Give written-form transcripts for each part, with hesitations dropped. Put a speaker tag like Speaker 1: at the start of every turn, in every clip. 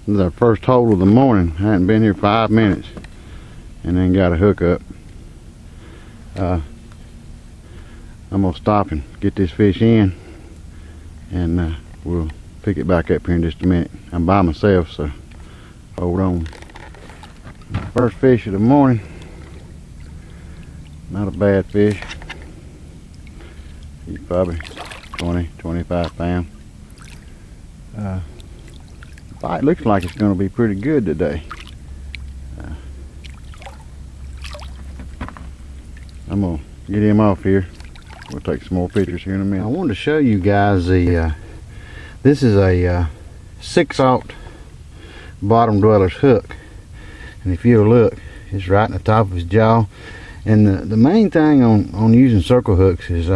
Speaker 1: This is our first hole of the morning. I hadn't been here 5 minutes and then got a hook up. I'm gonna stop and get this fish in, and we'll pick it back up here in just a minute. I'm by myself, so hold on. First fish of the morning. Not a bad fish. He's probably 20-25 pounds. Bite looks like it's going to be pretty good today. I'm going to get him off here. We'll take some more pictures here in a minute. I wanted to show you guys the this is a 6/0 bottom dweller's hook, and if you'll look, it's right in the top of his jaw. And the main thing on using circle hooks is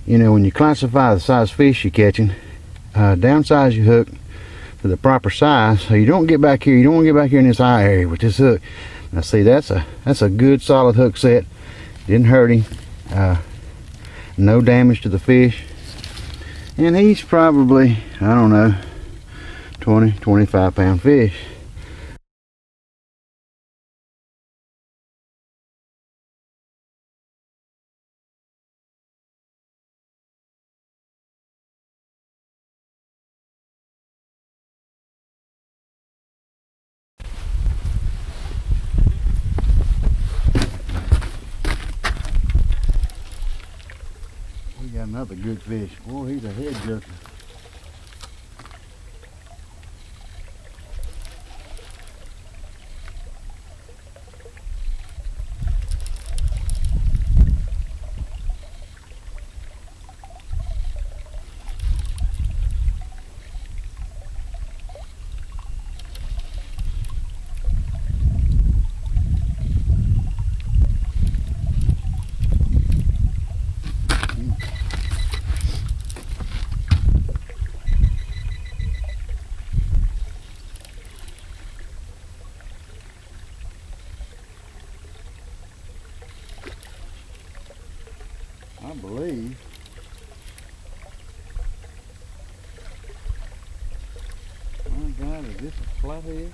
Speaker 1: you know, when you classify the size fish you're catching, downsize your hook to the proper size, so you don't get back here. You don't want to get back here in this eye area with this hook. Now see, that's a good solid hook set. Didn't hurt him. No damage to the fish, and he's probably, I don't know, 20-25 pound fish. We got another good fish. Boy, he's a head jerker. I believe my God, is this a flathead?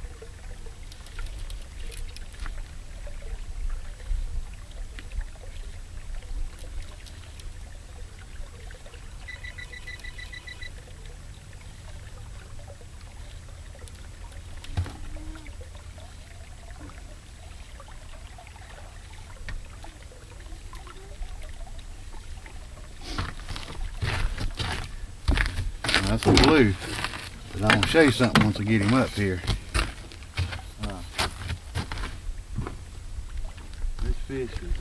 Speaker 1: That's a blue, but I'm going to show you something once I get him up here. This fish is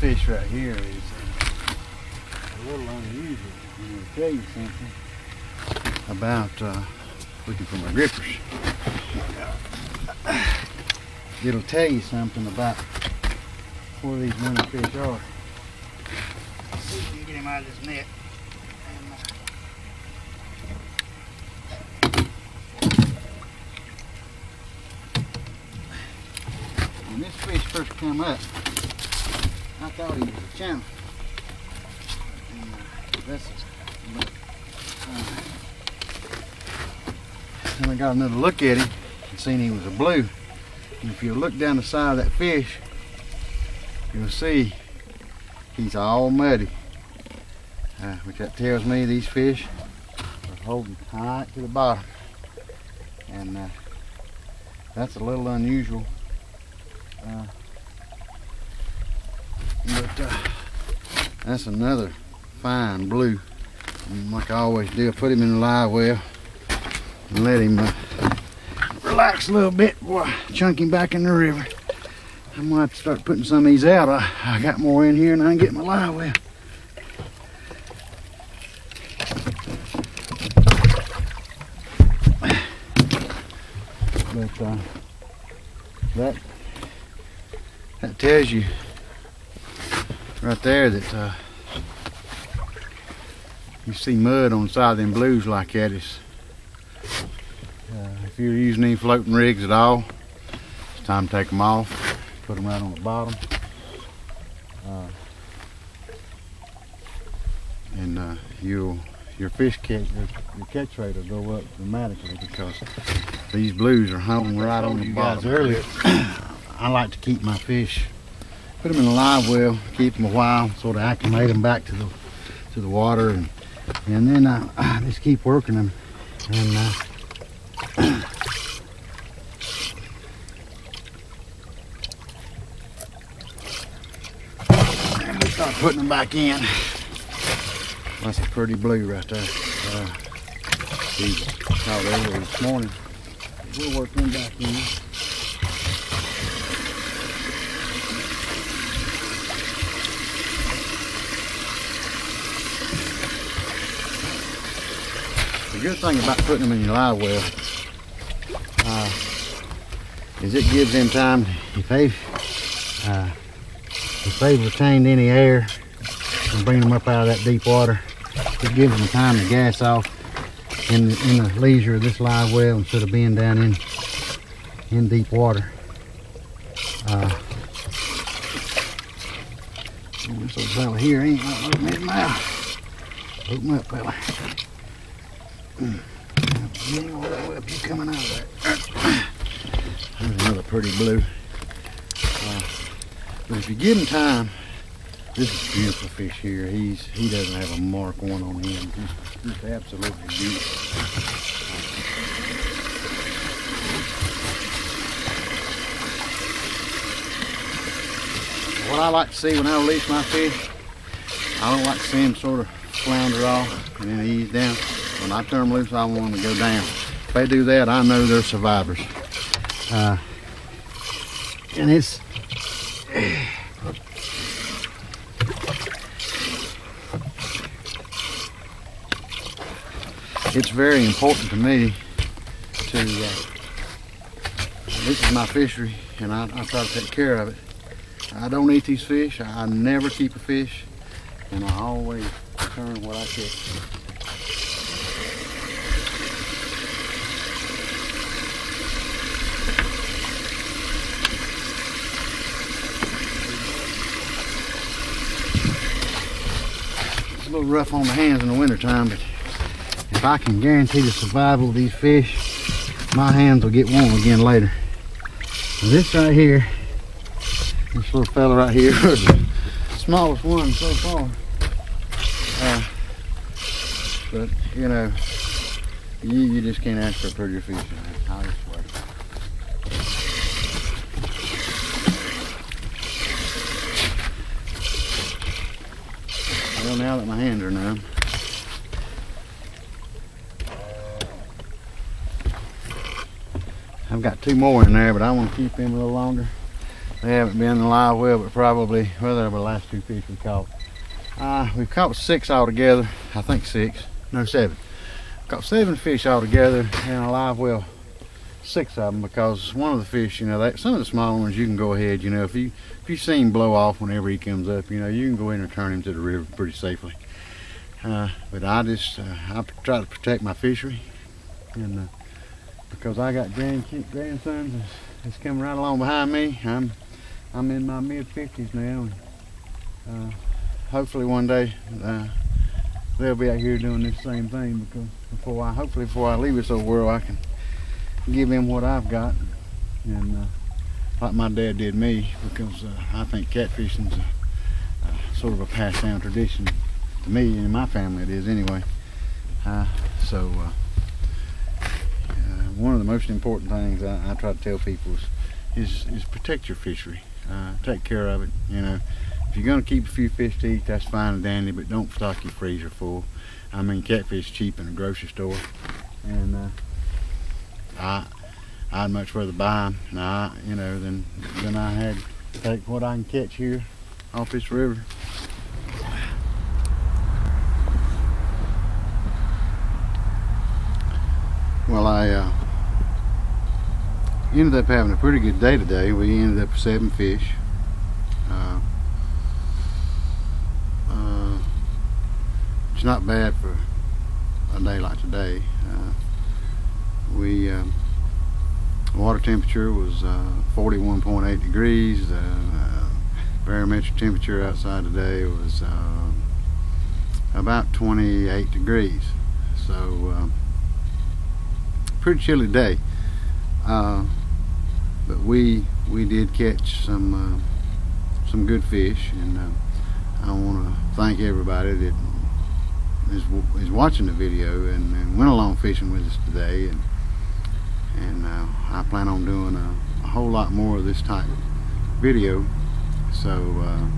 Speaker 1: fish right here is a little unusual. I'm going to tell you something about looking for my grippers. It'll tell you something about where these winter fish are. Let's see if we can get him out of this net. When this fish first come up, I thought he was a channel. Then I got another look at him and seen he was a blue. And if you look down the side of that fish, you'll see he's all muddy. Which that tells me these fish are holding tight to the bottom. And that's a little unusual. But that's another fine blue. And like I always do, I put him in the live well and let him relax a little bit before I chunk him back in the river. I'm gonna have to start putting some of these out. I got more in here and I can get my live well. But that tells you right there that you see mud on the side of them blues like that. Is if you're using any floating rigs at all, it's time to take them off, put them right on the bottom, and your fish catch, your catch rate will go up dramatically because these blues are hung right on the bottom. Earlier, I like to keep my fish, put them in a live well, keep them a while, sort of acclimate them back to the water, and then I just keep working them, and we start putting them back in. That's a pretty blue right there. These caught earlier this morning. We'll work them back in. The good thing about putting them in your live well is it gives them time, if they've retained any air and bring them up out of that deep water, it gives them time to gas off in the leisure of this live well instead of being down in deep water. This old fella here ain't gonna open his mouth. Open up, fella. You ain't gonna let up, you coming out of there. There's another pretty blue. But if you give him time, this is a beautiful fish here. He doesn't have a mark one on him. Just absolutely beautiful. What I like to see when I release my fish, I don't like to see them sort of flounder off and then ease down. When I turn them loose, I want them to go down. If they do that, I know they're survivors. And it's very important to me to, this is my fishery and I try to take care of it. I don't eat these fish, I never keep a fish, and I always return what I catch. It's a little rough on the hands in the wintertime, but if I can guarantee the survival of these fish, my hands will get warm again later. And this right here, this little fella right here is the smallest one so far. But you know, you just can't ask for a prettier fish. I swear. Well, now that my hands are numb, I've got two more in there, but I want to keep them a little longer. They haven't been in the live well, but probably, well, they were the last two fish we caught. We've caught 6 altogether. I think 6, no 7. Caught 7 fish altogether in a live well. 6 of them, because one of the fish, you know, some of the smaller ones you can go ahead, you know, if you see him blow off whenever he comes up, you know, you can go in and return him to the river pretty safely. But I try to protect my fishery, and because I got grandsons that's coming right along behind me. I'm in my mid-50s now, and hopefully one day they'll be out here doing this same thing, because hopefully before I leave this old world, I can give them what I've got, and like my dad did me, because I think catfishing's sort of a passed down tradition to me, and my family it is anyway. One of the most important things I try to tell people is protect your fishery. Take care of it. You know, if you're going to keep a few fish to eat, that's fine and dandy, but don't stock your freezer full. I mean, catfish cheap in a grocery store, and I'd much rather buy them, than I had to take what I can catch here off this river. Well, I ended up having a pretty good day today. We ended up with 7 fish. it's not bad for a day like today. Water temperature was 41.8 degrees. Barometric temperature outside today was about 28 degrees. So pretty chilly day. But we did catch some good fish, and I want to thank everybody that is watching the video and went along fishing with us today, and I plan on doing a whole lot more of this type video. So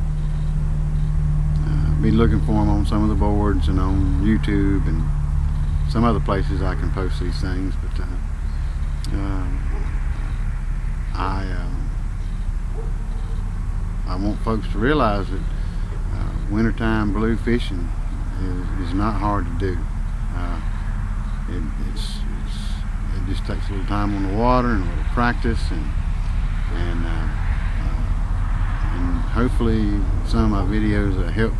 Speaker 1: be looking for them on some of the boards and on YouTube and some other places I can post these things. But I want folks to realize that wintertime blue fishing is not hard to do. It just takes a little time on the water and a little practice, and hopefully some of my videos will help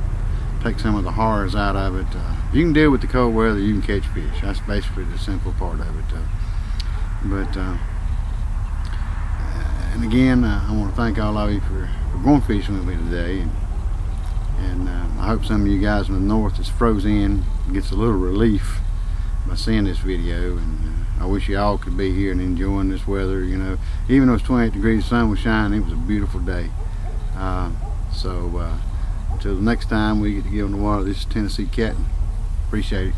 Speaker 1: take some of the horrors out of it. If you can deal with the cold weather, you can catch fish. That's basically the simple part of it. And again, I want to thank all of you for going fishing with me today, and I hope some of you guys in the north that's frozen in gets a little relief by seeing this video. And I wish you all could be here and enjoying this weather. You know, even though it's 28 degrees, the sun was shining, it was a beautiful day. So until the next time we get to get on the water, this is Tennessee Catting. Appreciate it.